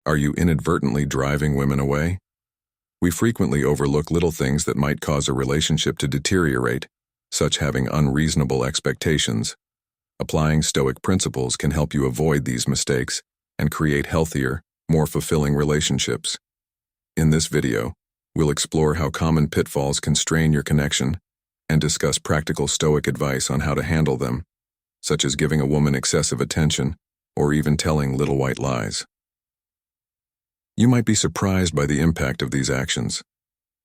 Are you inadvertently driving women away? We frequently overlook little things that might cause a relationship to deteriorate, such having unreasonable expectations. Applying Stoic principles can help you avoid these mistakes and create healthier, more fulfilling relationships. In this video, we'll explore how common pitfalls can strain your connection and discuss practical Stoic advice on how to handle them, such as giving a woman excessive attention or even telling little white lies. You might be surprised by the impact of these actions.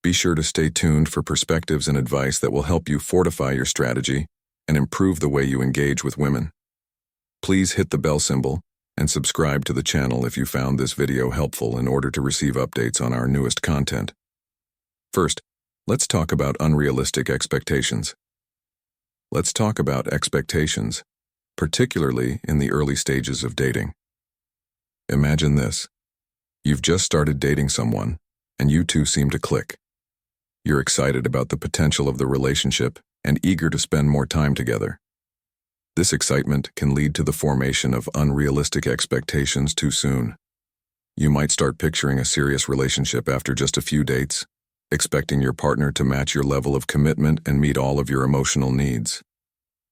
Be sure to stay tuned for perspectives and advice that will help you fortify your strategy and improve the way you engage with women. Please hit the bell symbol and subscribe to the channel if you found this video helpful in order to receive updates on our newest content. First, let's talk about unrealistic expectations. Let's talk about expectations, particularly in the early stages of dating. Imagine this. You've just started dating someone, and you two seem to click. You're excited about the potential of the relationship and eager to spend more time together. This excitement can lead to the formation of unrealistic expectations too soon. You might start picturing a serious relationship after just a few dates, expecting your partner to match your level of commitment and meet all of your emotional needs.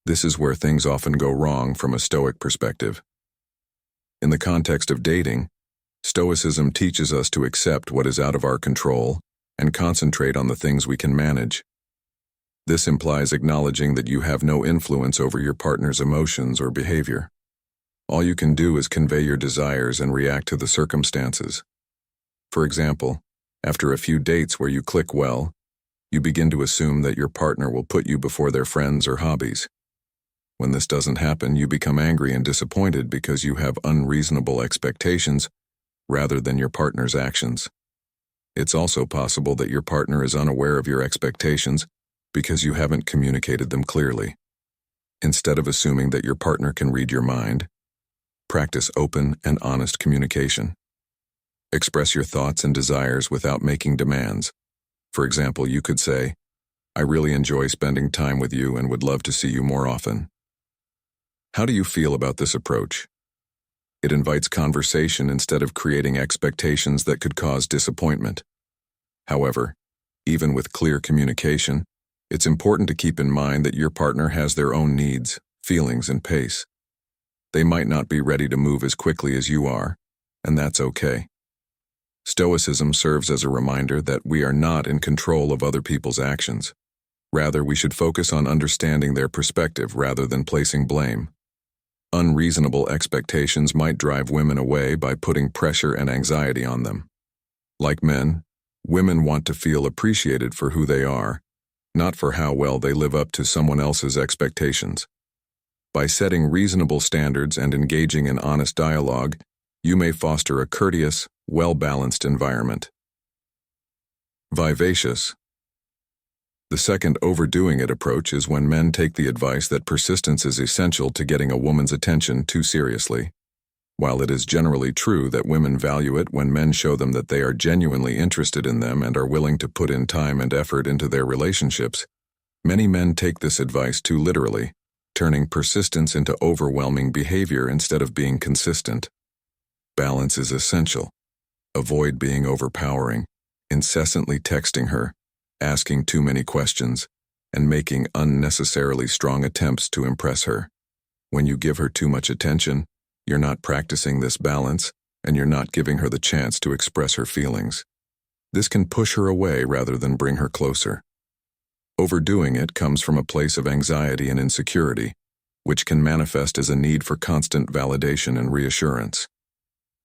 This is where things often go wrong from a Stoic perspective. In the context of dating, Stoicism teaches us to accept what is out of our control and concentrate on the things we can manage. This implies acknowledging that you have no influence over your partner's emotions or behavior. All you can do is convey your desires and react to the circumstances. For example, after a few dates where you click well, you begin to assume that your partner will put you before their friends or hobbies. When this doesn't happen, you become angry and disappointed because you have unreasonable expectations rather than your partner's actions. It's also possible that your partner is unaware of your expectations because you haven't communicated them clearly. Instead of assuming that your partner can read your mind, practice open and honest communication. Express your thoughts and desires without making demands. For example, you could say, "I really enjoy spending time with you and would love to see you more often." How do you feel about this approach? It invites conversation instead of creating expectations that could cause disappointment. However, even with clear communication, it's important to keep in mind that your partner has their own needs, feelings, and pace. They might not be ready to move as quickly as you are, and that's okay. Stoicism serves as a reminder that we are not in control of other people's actions. Rather, we should focus on understanding their perspective rather than placing blame. Unreasonable expectations might drive women away by putting pressure and anxiety on them. Like men, women want to feel appreciated for who they are, not for how well they live up to someone else's expectations. By setting reasonable standards and engaging in honest dialogue, you may foster a courteous, well-balanced environment. Vivacious. The second overdoing it approach is when men take the advice that persistence is essential to getting a woman's attention too seriously. While it is generally true that women value it when men show them that they are genuinely interested in them and are willing to put in time and effort into their relationships, many men take this advice too literally, turning persistence into overwhelming behavior instead of being consistent. Balance is essential. Avoid being overpowering, incessantly texting her, asking too many questions, and making unnecessarily strong attempts to impress her. When you give her too much attention, you're not practicing this balance, and you're not giving her the chance to express her feelings. This can push her away rather than bring her closer. Overdoing it comes from a place of anxiety and insecurity, which can manifest as a need for constant validation and reassurance.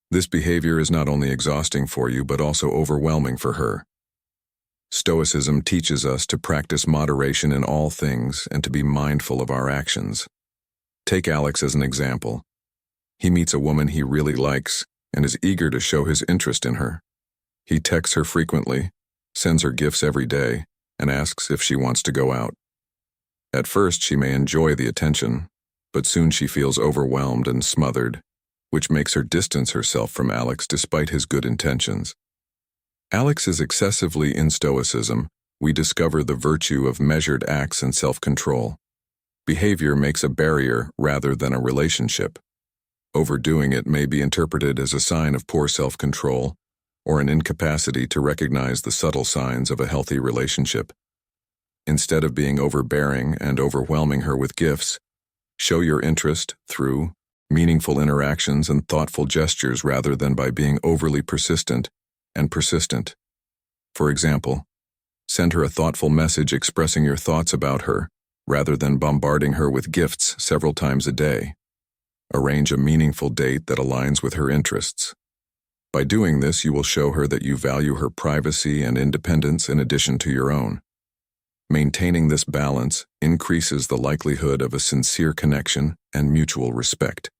This behavior is not only exhausting for you but also overwhelming for her. Stoicism teaches us to practice moderation in all things and to be mindful of our actions. Take Alex as an example. He meets a woman he really likes and is eager to show his interest in her. He texts her frequently, sends her gifts every day, and asks if she wants to go out. At first, she may enjoy the attention, but soon she feels overwhelmed and smothered, which makes her distance herself from Alex despite his good intentions. Alex is excessively in Stoicism. We discover the virtue of measured acts and self-control. Behavior makes a barrier rather than a relationship. Overdoing it may be interpreted as a sign of poor self-control or an incapacity to recognize the subtle signs of a healthy relationship. Instead of being overbearing and overwhelming her with gifts, show your interest through meaningful interactions and thoughtful gestures rather than by being overly persistent and persistent. For example, send her a thoughtful message expressing your thoughts about her rather than bombarding her with gifts several times a day. Arrange a meaningful date that aligns with her interests. By doing this, you will show her that you value her privacy and independence in addition to your own. Maintaining this balance increases the likelihood of a sincere connection and mutual respect.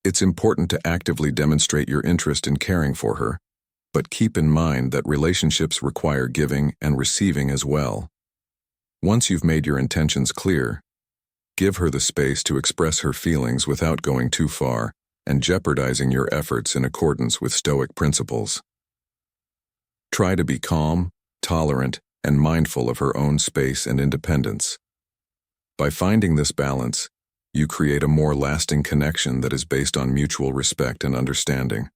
It's important to actively demonstrate your interest in caring for her, but keep in mind that relationships require giving and receiving as well. Once you've made your intentions clear, give her the space to express her feelings without going too far and jeopardizing your efforts in accordance with Stoic principles. Try to be calm, tolerant, and mindful of her own space and independence. By finding this balance, you create a more lasting connection that is based on mutual respect and understanding.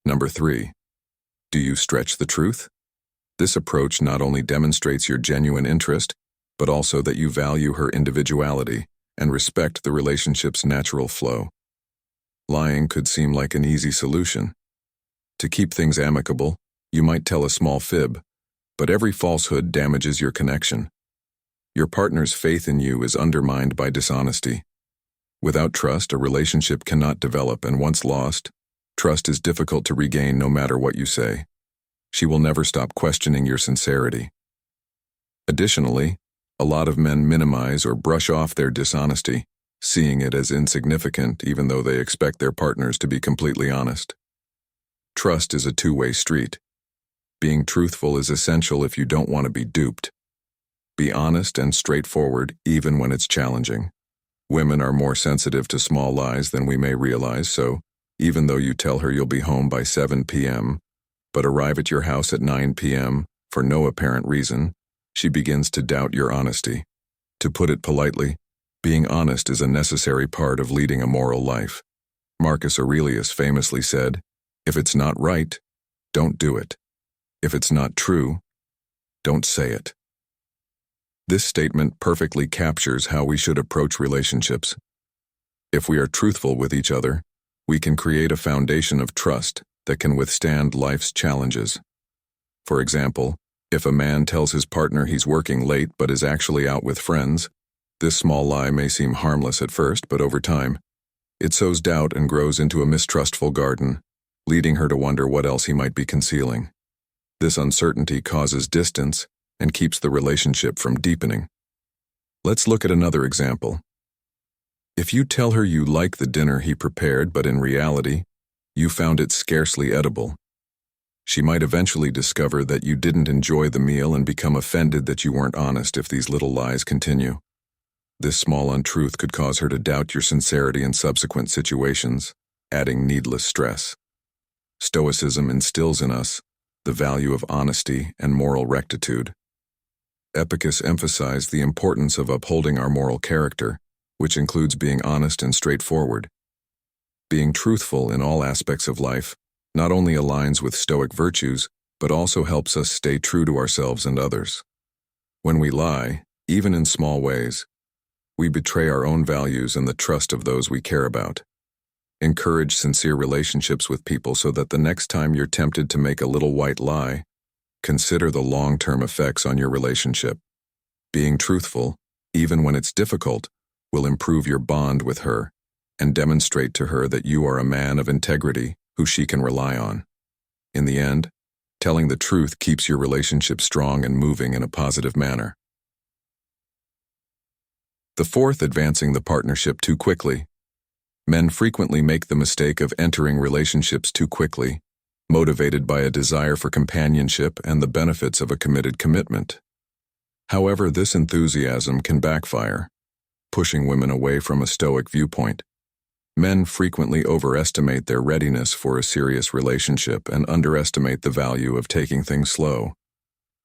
Number 3. Do you stretch the truth? This approach not only demonstrates your genuine interest, but also that you value her individuality and respect the relationship's natural flow. Lying could seem like an easy solution. To keep things amicable, you might tell a small fib, but every falsehood damages your connection. Your partner's faith in you is undermined by dishonesty. Without trust, a relationship cannot develop, and once lost, trust is difficult to regain no matter what you say. She will never stop questioning your sincerity. Additionally, a lot of men minimize or brush off their dishonesty, seeing it as insignificant even though they expect their partners to be completely honest. Trust is a two-way street. Being truthful is essential if you don't want to be duped. Be honest and straightforward even when it's challenging. Women are more sensitive to small lies than we may realize, so even though you tell her you'll be home by 7 p.m., but arrive at your house at 9 p.m. for no apparent reason, she begins to doubt your honesty. To put it politely, being honest is a necessary part of leading a moral life. Marcus Aurelius famously said, "If it's not right, don't do it. If it's not true, don't say it." This statement perfectly captures how we should approach relationships. If we are truthful with each other, we can create a foundation of trust that can withstand life's challenges. For example, if a man tells his partner he's working late but is actually out with friends, this small lie may seem harmless at first, but over time, it sows doubt and grows into a mistrustful garden, leading her to wonder what else he might be concealing. This uncertainty causes distance and keeps the relationship from deepening. Let's look at another example. If you tell her you like the dinner he prepared, but in reality, you found it scarcely edible, she might eventually discover that you didn't enjoy the meal and become offended that you weren't honest if these little lies continue. This small untruth could cause her to doubt your sincerity in subsequent situations, adding needless stress. Stoicism instills in us the value of honesty and moral rectitude. Epictetus emphasized the importance of upholding our moral character, which includes being honest and straightforward. Being truthful in all aspects of life not only aligns with Stoic virtues, but also helps us stay true to ourselves and others. When we lie, even in small ways, we betray our own values and the trust of those we care about. Encourage sincere relationships with people so that the next time you're tempted to make a little white lie, consider the long-term effects on your relationship. Being truthful, even when it's difficult, will improve your bond with her and demonstrate to her that you are a man of integrity who she can rely on. In the end, telling the truth keeps your relationship strong and moving in a positive manner. The fourth, advancing the partnership too quickly. Men frequently make the mistake of entering relationships too quickly, motivated by a desire for companionship and the benefits of a committed commitment. However, this enthusiasm can backfire, pushing women away from a Stoic viewpoint. Men frequently overestimate their readiness for a serious relationship and underestimate the value of taking things slow.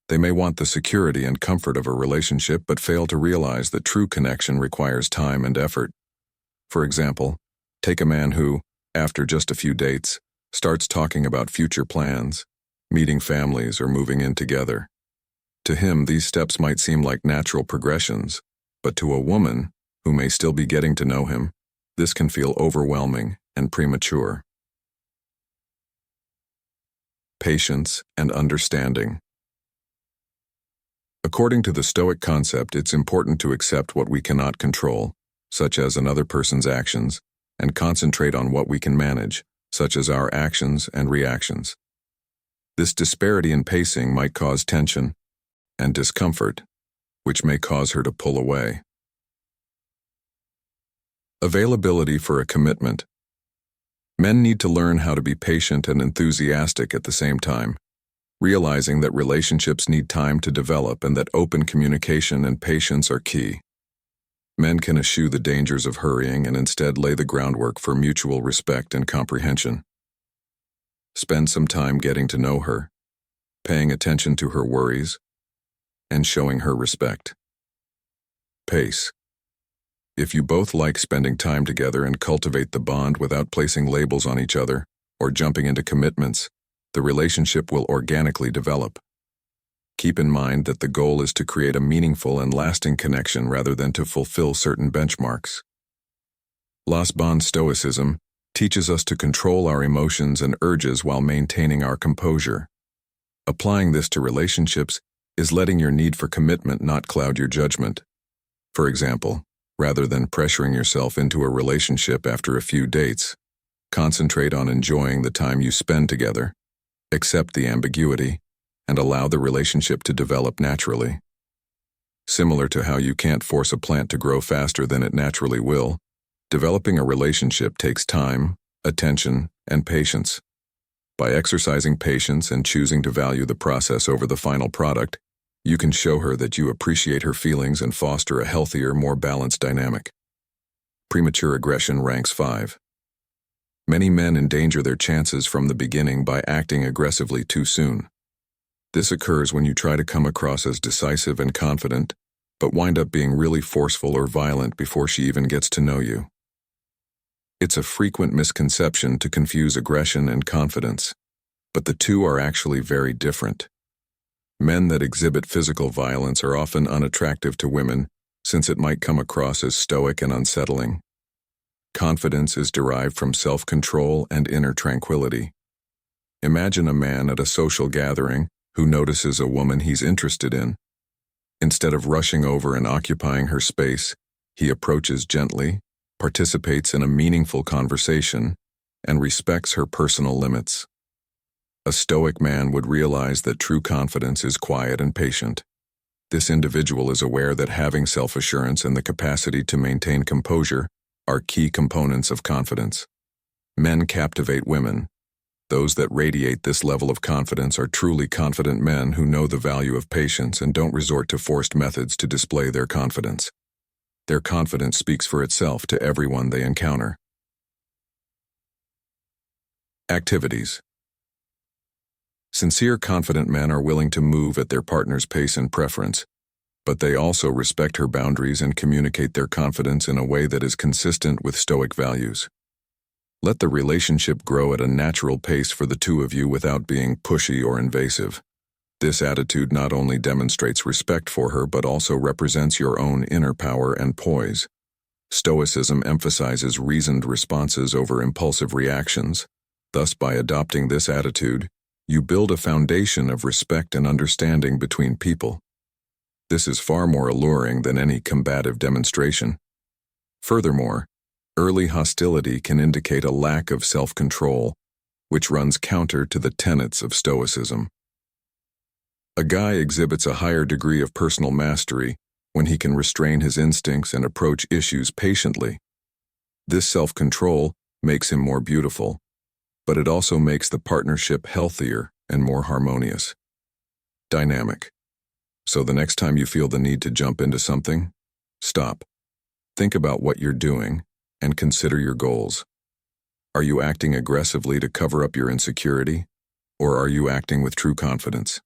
They may want the security and comfort of a relationship but fail to realize that true connection requires time and effort. For example, Take a man who, after just a few dates, starts talking about future plans, meeting families, or moving in together. To him, these steps might seem like natural progressions, but to a woman, who may still be getting to know him, this can feel overwhelming and premature. Patience and understanding. According to the Stoic concept, it's important to accept what we cannot control, such as another person's actions, and concentrate on what we can manage, such as our actions and reactions. This disparity in pacing might cause tension and discomfort, which may cause her to pull away. Availability for a commitment. Men need to learn how to be patient and enthusiastic at the same time, realizing that relationships need time to develop and that open communication and patience are key. Men can eschew the dangers of hurrying and instead lay the groundwork for mutual respect and comprehension. Spend some time getting to know her, paying attention to her worries, and showing her respect. Pace. If you both like spending time together and cultivate the bond without placing labels on each other or jumping into commitments, the relationship will organically develop. Keep in mind that the goal is to create a meaningful and lasting connection rather than to fulfill certain benchmarks. Las Bon Stoicism teaches us to control our emotions and urges while maintaining our composure. Applying this to relationships is letting your need for commitment not cloud your judgment. For example, rather than pressuring yourself into a relationship after a few dates, concentrate on enjoying the time you spend together, accept the ambiguity, and allow the relationship to develop naturally. Similar to how you can't force a plant to grow faster than it naturally will, developing a relationship takes time, attention, and patience. By exercising patience and choosing to value the process over the final product, you can show her that you appreciate her feelings and foster a healthier, more balanced dynamic. Premature aggression ranks 5. Many men endanger their chances from the beginning by acting aggressively too soon. This occurs when you try to come across as decisive and confident, but wind up being really forceful or violent before she even gets to know you. It's a frequent misconception to confuse aggression and confidence, but the two are actually very different. Men that exhibit physical violence are often unattractive to women, since it might come across as stoic and unsettling. Confidence is derived from self-control and inner tranquility. Imagine a man at a social gathering who notices a woman he's interested in. Instead of rushing over and occupying her space, he approaches gently, participates in a meaningful conversation, and respects her personal limits. A stoic man would realize that true confidence is quiet and patient. This individual is aware that having self-assurance and the capacity to maintain composure are key components of confidence. Men captivate women. Those that radiate this level of confidence are truly confident men who know the value of patience and don't resort to forced methods to display their confidence. Their confidence speaks for itself to everyone they encounter. Activities. Sincere, confident men are willing to move at their partner's pace and preference, but they also respect her boundaries and communicate their confidence in a way that is consistent with Stoic values. Let the relationship grow at a natural pace for the two of you without being pushy or invasive. This attitude not only demonstrates respect for her but also represents your own inner power and poise. Stoicism emphasizes reasoned responses over impulsive reactions. Thus, by adopting this attitude, you build a foundation of respect and understanding between people. This is far more alluring than any combative demonstration. Furthermore, early hostility can indicate a lack of self-control, which runs counter to the tenets of Stoicism. A guy exhibits a higher degree of personal mastery when he can restrain his instincts and approach issues patiently. This self-control makes him more beautiful, but it also makes the partnership healthier and more harmonious. Dynamic. So the next time you feel the need to jump into something, stop. Think about what you're doing and consider your goals. Are you acting aggressively to cover up your insecurity, or are you acting with true confidence?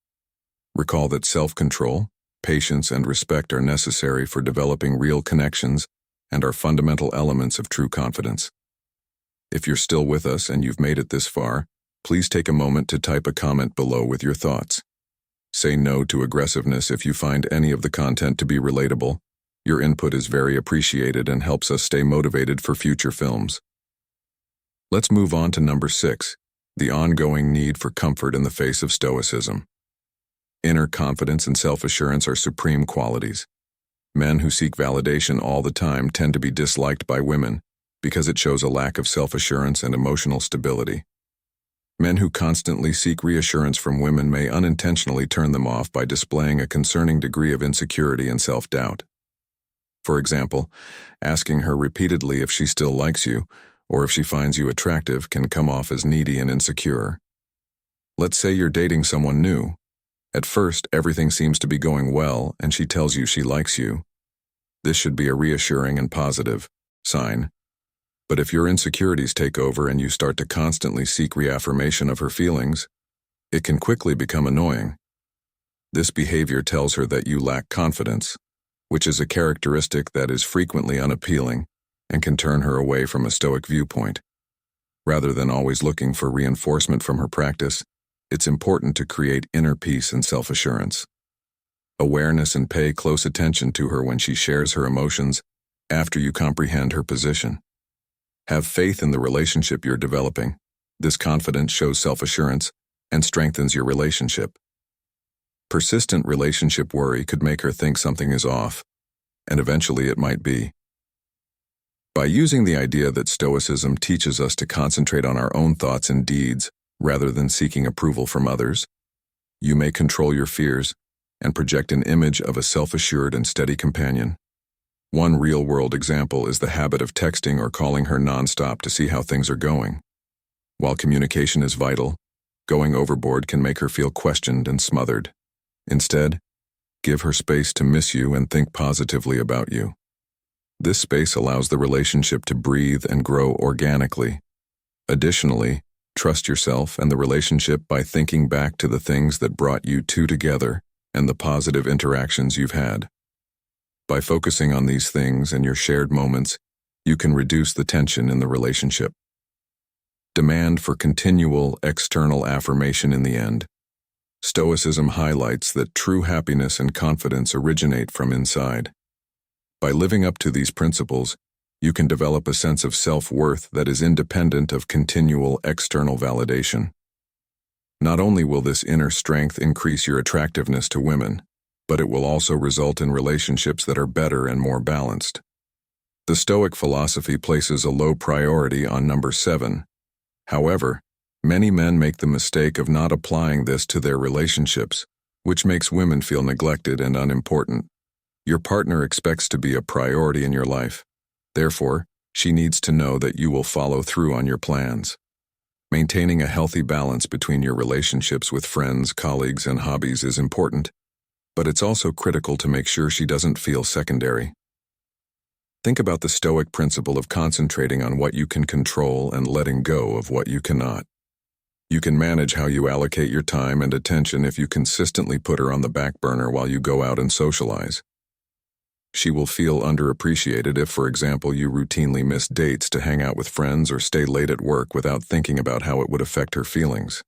Recall that self-control, patience, and respect are necessary for developing real connections and are fundamental elements of true confidence. If you're still with us and you've made it this far, please take a moment to type a comment below with your thoughts. Say no to aggressiveness if you find any of the content to be relatable. Your input is very appreciated and helps us stay motivated for future films. Let's move on to number 6, the ongoing need for comfort in the face of Stoicism. Inner confidence and self-assurance are supreme qualities. Men who seek validation all the time tend to be disliked by women because it shows a lack of self-assurance and emotional stability. Men who constantly seek reassurance from women may unintentionally turn them off by displaying a concerning degree of insecurity and self-doubt. For example, asking her repeatedly if she still likes you or if she finds you attractive can come off as needy and insecure. Let's say you're dating someone new. At first, everything seems to be going well and she tells you she likes you. This should be a reassuring and positive sign. But if your insecurities take over and you start to constantly seek reaffirmation of her feelings, it can quickly become annoying. This behavior tells her that you lack confidence, which is a characteristic that is frequently unappealing and can turn her away from a Stoic viewpoint. Rather than always looking for reinforcement from her practice, it's important to create inner peace and self-assurance. Awareness and pay close attention to her when she shares her emotions after you comprehend her position. Have faith in the relationship you're developing. This confidence shows self-assurance and strengthens your relationship. Persistent relationship worry could make her think something is off, and eventually it might be. By using the idea that Stoicism teaches us to concentrate on our own thoughts and deeds rather than seeking approval from others, you may control your fears and project an image of a self-assured and steady companion. One real-world example is the habit of texting or calling her nonstop to see how things are going. While communication is vital, going overboard can make her feel questioned and smothered. Instead, give her space to miss you and think positively about you. This space allows the relationship to breathe and grow organically. Additionally, trust yourself and the relationship by thinking back to the things that brought you two together and the positive interactions you've had. By focusing on these things and your shared moments, you can reduce the tension in the relationship. Demand for continual external affirmation in the end. Stoicism highlights that true happiness and confidence originate from inside. By living up to these principles, you can develop a sense of self-worth that is independent of continual external validation. Not only will this inner strength increase your attractiveness to women, but it will also result in relationships that are better and more balanced. The Stoic philosophy places a low priority on number 7. However, many men make the mistake of not applying this to their relationships, which makes women feel neglected and unimportant. Your partner expects to be a priority in your life. Therefore, she needs to know that you will follow through on your plans. Maintaining a healthy balance between your relationships with friends, colleagues, and hobbies is important, but it's also critical to make sure she doesn't feel secondary. Think about the Stoic principle of concentrating on what you can control and letting go of what you cannot. You can manage how you allocate your time and attention if you consistently put her on the back burner while you go out and socialize. She will feel underappreciated if, for example, you routinely miss dates to hang out with friends or stay late at work without thinking about how it would affect her feelings.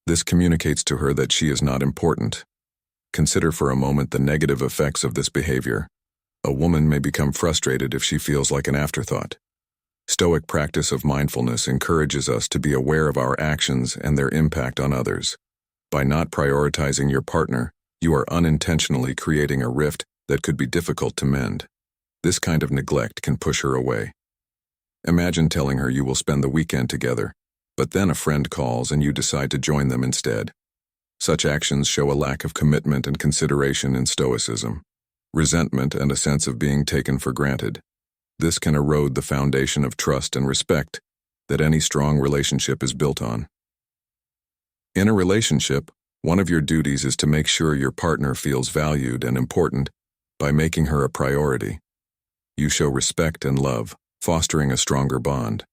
This communicates to her that she is not important. Consider for a moment the negative effects of this behavior. A woman may become frustrated if she feels like an afterthought. Stoic practice of mindfulness encourages us to be aware of our actions and their impact on others. By not prioritizing your partner, you are unintentionally creating a rift that could be difficult to mend. This kind of neglect can push her away. Imagine telling her you will spend the weekend together, but then a friend calls and you decide to join them instead. Such actions show a lack of commitment and consideration in Stoicism, resentment and a sense of being taken for granted. This can erode the foundation of trust and respect that any strong relationship is built on. In a relationship, one of your duties is to make sure your partner feels valued and important by making her a priority. You show respect and love, fostering a stronger bond.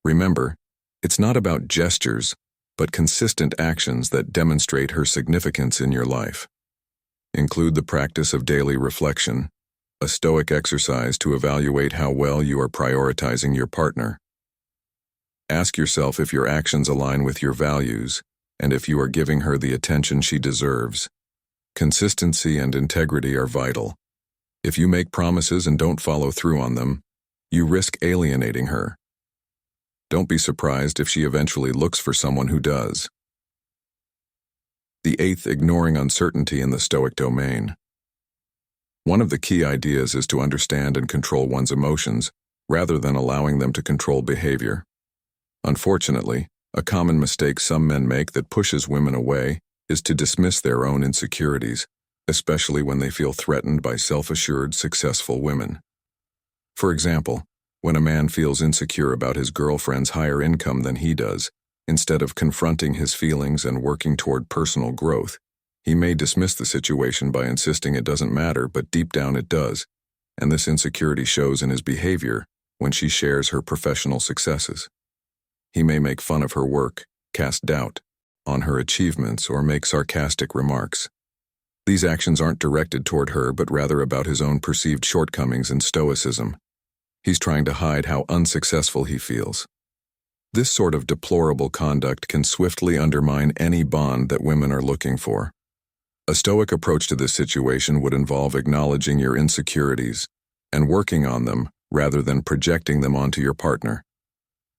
Remember, it's not about gestures, but consistent actions that demonstrate her significance in your life. Include the practice of daily reflection, a Stoic exercise to evaluate how well you are prioritizing your partner. Ask yourself if your actions align with your values and if you are giving her the attention she deserves. Consistency and integrity are vital. If you make promises and don't follow through on them, you risk alienating her. Don't be surprised if she eventually looks for someone who does. The eighth, ignoring uncertainty in the Stoic domain. One of the key ideas is to understand and control one's emotions rather than allowing them to control behavior. Unfortunately, a common mistake some men make that pushes women away is to dismiss their own insecurities, especially when they feel threatened by self-assured, successful women. For example, when a man feels insecure about his girlfriend's higher income than he does, instead of confronting his feelings and working toward personal growth, he may dismiss the situation by insisting it doesn't matter, but deep down it does, and this insecurity shows in his behavior when she shares her professional successes. He may make fun of her work, cast doubt on her achievements, or make sarcastic remarks. These actions aren't directed toward her, but rather about his own perceived shortcomings in Stoicism. He's trying to hide how unsuccessful he feels. This sort of deplorable conduct can swiftly undermine any bond that women are looking for. A Stoic approach to this situation would involve acknowledging your insecurities and working on them rather than projecting them onto your partner.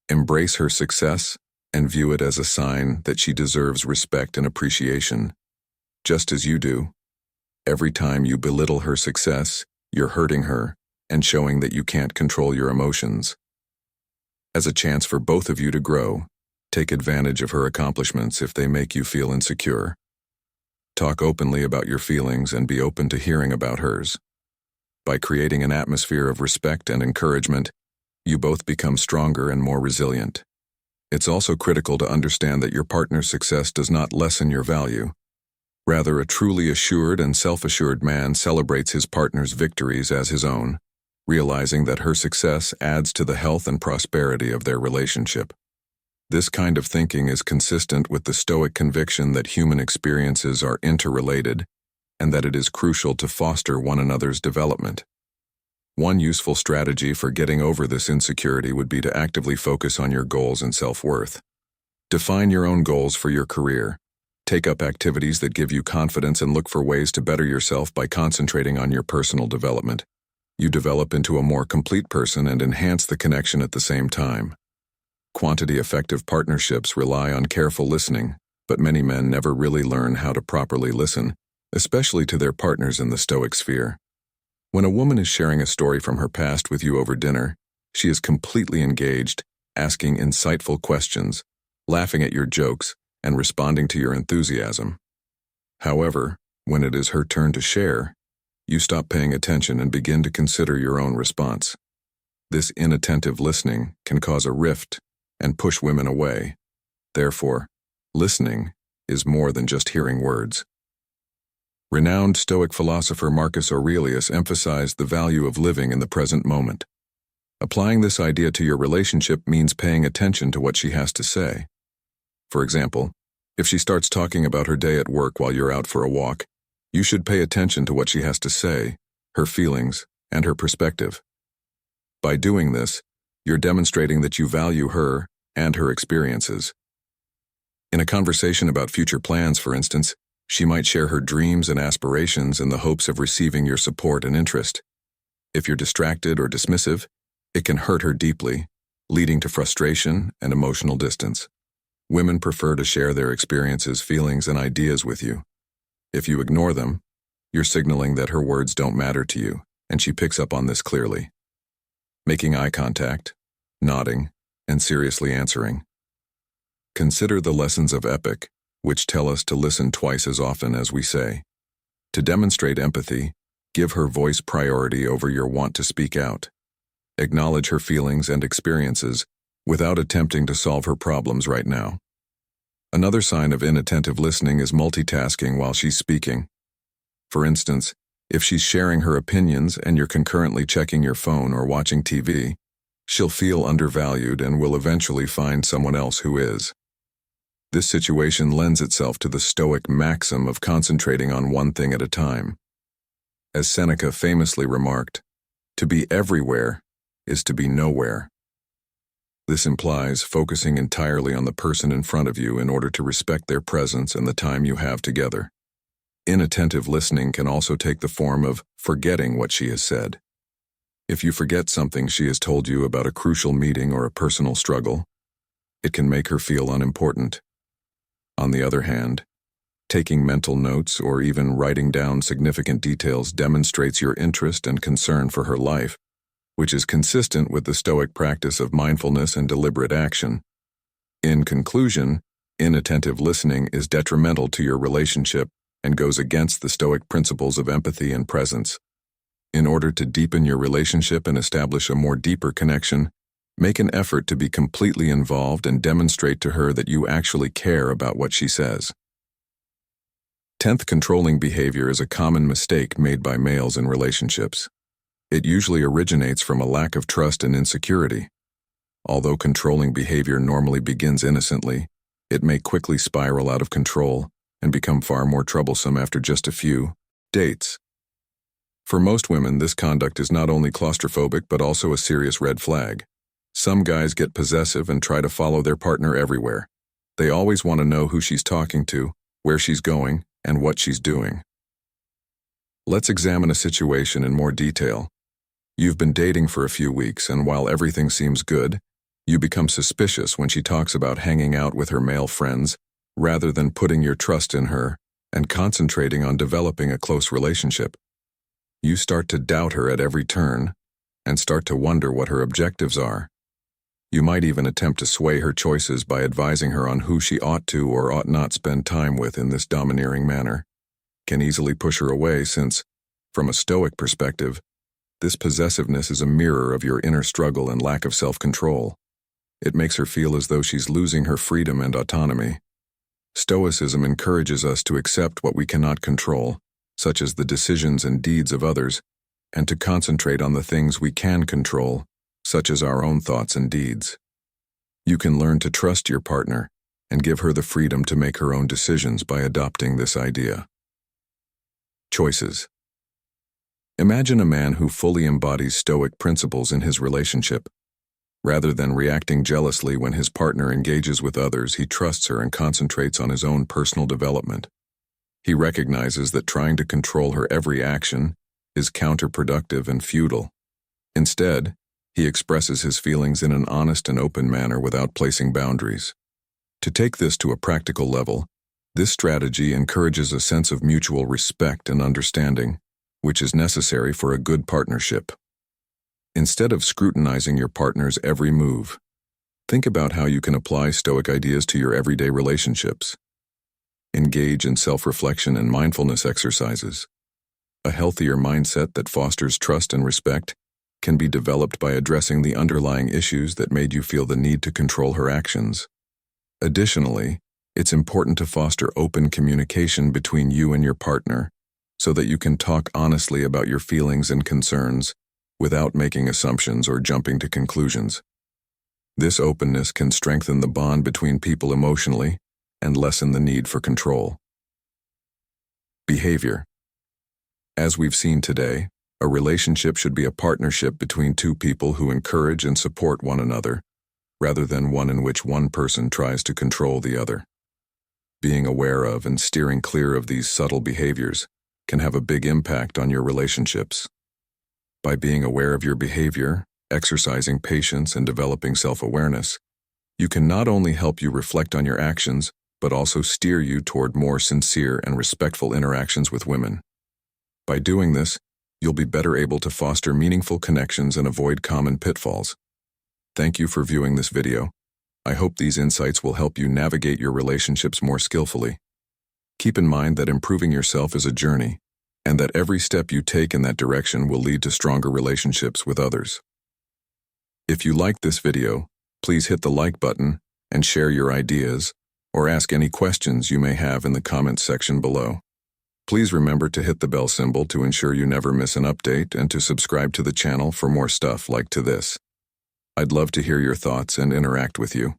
Embrace her success and view it as a sign that she deserves respect and appreciation, just as you do. Every time you belittle her success, you're hurting her and showing that you can't control your emotions. As a chance for both of you to grow, take advantage of her accomplishments if they make you feel insecure. Talk openly about your feelings and be open to hearing about hers. By creating an atmosphere of respect and encouragement, you both become stronger and more resilient. It's also critical to understand that your partner's success does not lessen your value. Rather, a truly assured and self-assured man celebrates his partner's victories as his own, realizing that her success adds to the health and prosperity of their relationship. This kind of thinking is consistent with the Stoic conviction that human experiences are interrelated and that it is crucial to foster one another's development. One useful strategy for getting over this insecurity would be to actively focus on your goals and self-worth. Define your own goals for your career. Take up activities that give you confidence and look for ways to better yourself by concentrating on your personal development. You develop into a more complete person and enhance the connection at the same time. Quantity-effective partnerships rely on careful listening, but many men never really learn how to properly listen, especially to their partners in the Stoic sphere. When a woman is sharing a story from her past with you over dinner, she is completely engaged, asking insightful questions, laughing at your jokes, and responding to your enthusiasm. However, when it is her turn to share, you stop paying attention and begin to consider your own response. This inattentive listening can cause a rift and push women away. Therefore, listening is more than just hearing words. Renowned Stoic philosopher Marcus Aurelius emphasized the value of living in the present moment. Applying this idea to your relationship means paying attention to what she has to say. For example, if she starts talking about her day at work while you're out for a walk, you should pay attention to what she has to say, her feelings, and her perspective. By doing this, you're demonstrating that you value her and her experiences. In a conversation about future plans, for instance, she might share her dreams and aspirations in the hopes of receiving your support and interest. If you're distracted or dismissive, it can hurt her deeply, leading to frustration and emotional distance. Women prefer to share their experiences, feelings, and ideas with you. If you ignore them, you're signaling that her words don't matter to you, and she picks up on this clearly. Making eye contact, nodding, and seriously answering. Consider the lessons of Epic, which tell us to listen twice as often as we say. To demonstrate empathy, give her voice priority over your want to speak out. Acknowledge her feelings and experiences without attempting to solve her problems right now. Another sign of inattentive listening is multitasking while she's speaking. For instance, if she's sharing her opinions and you're concurrently checking your phone or watching TV, she'll feel undervalued and will eventually find someone else who is. This situation lends itself to the Stoic maxim of concentrating on one thing at a time. As Seneca famously remarked, "To be everywhere is to be nowhere." This implies focusing entirely on the person in front of you in order to respect their presence and the time you have together. Inattentive listening can also take the form of forgetting what she has said. If you forget something she has told you about a crucial meeting or a personal struggle, it can make her feel unimportant. On the other hand, taking mental notes or even writing down significant details demonstrates your interest and concern for her life, which is consistent with the Stoic practice of mindfulness and deliberate action. In conclusion, inattentive listening is detrimental to your relationship and goes against the Stoic principles of empathy and presence. In order to deepen your relationship and establish a more deeper connection, make an effort to be completely involved and demonstrate to her that you actually care about what she says. 10th, controlling behavior is a common mistake made by males in relationships. It usually originates from a lack of trust and insecurity. Although controlling behavior normally begins innocently, it may quickly spiral out of control and become far more troublesome after just a few dates. For most women, this conduct is not only claustrophobic but also a serious red flag. Some guys get possessive and try to follow their partner everywhere. They always want to know who she's talking to, where she's going, and what she's doing. Let's examine a situation in more detail. You've been dating for a few weeks, and while everything seems good, you become suspicious when she talks about hanging out with her male friends, rather than putting your trust in her and concentrating on developing a close relationship. You start to doubt her at every turn and start to wonder what her objectives are. You might even attempt to sway her choices by advising her on who she ought to or ought not spend time with in this domineering manner. Can easily push her away since, from a Stoic perspective, this possessiveness is a mirror of your inner struggle and lack of self-control. It makes her feel as though she's losing her freedom and autonomy. Stoicism encourages us to accept what we cannot control, such as the decisions and deeds of others, and to concentrate on the things we can control, such as our own thoughts and deeds. You can learn to trust your partner and give her the freedom to make her own decisions by adopting this idea. Choices. Imagine a man who fully embodies Stoic principles in his relationship. Rather than reacting jealously when his partner engages with others, he trusts her and concentrates on his own personal development. He recognizes that trying to control her every action is counterproductive and futile. Instead, he expresses his feelings in an honest and open manner without placing boundaries. To take this to a practical level, this strategy encourages a sense of mutual respect and understanding, which is necessary for a good partnership. Instead of scrutinizing your partner's every move, think about how you can apply Stoic ideas to your everyday relationships. Engage in self-reflection and mindfulness exercises. A healthier mindset that fosters trust and respect can be developed by addressing the underlying issues that made you feel the need to control her actions. Additionally, it's important to foster open communication between you and your partner so that you can talk honestly about your feelings and concerns without making assumptions or jumping to conclusions. This openness can strengthen the bond between people emotionally and lessen the need for control. Behavior. As we've seen today, a relationship should be a partnership between two people who encourage and support one another, rather than one in which one person tries to control the other. Being aware of and steering clear of these subtle behaviors can have a big impact on your relationships. By being aware of your behavior, exercising patience, and developing self-awareness, you can not only help you reflect on your actions, but also steer you toward more sincere and respectful interactions with women. By doing this, you'll be better able to foster meaningful connections and avoid common pitfalls. Thank you for viewing this video. I hope these insights will help you navigate your relationships more skillfully. Keep in mind that improving yourself is a journey, and that every step you take in that direction will lead to stronger relationships with others. If you liked this video, please hit the like button and share your ideas, or ask any questions you may have in the comments section below. Please remember to hit the bell symbol to ensure you never miss an update and to subscribe to the channel for more stuff like this. I'd love to hear your thoughts and interact with you.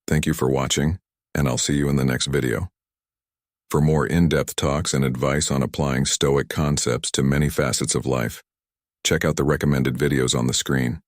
Thank you for watching, and I'll see you in the next video. For more in-depth talks and advice on applying Stoic concepts to many facets of life, check out the recommended videos on the screen.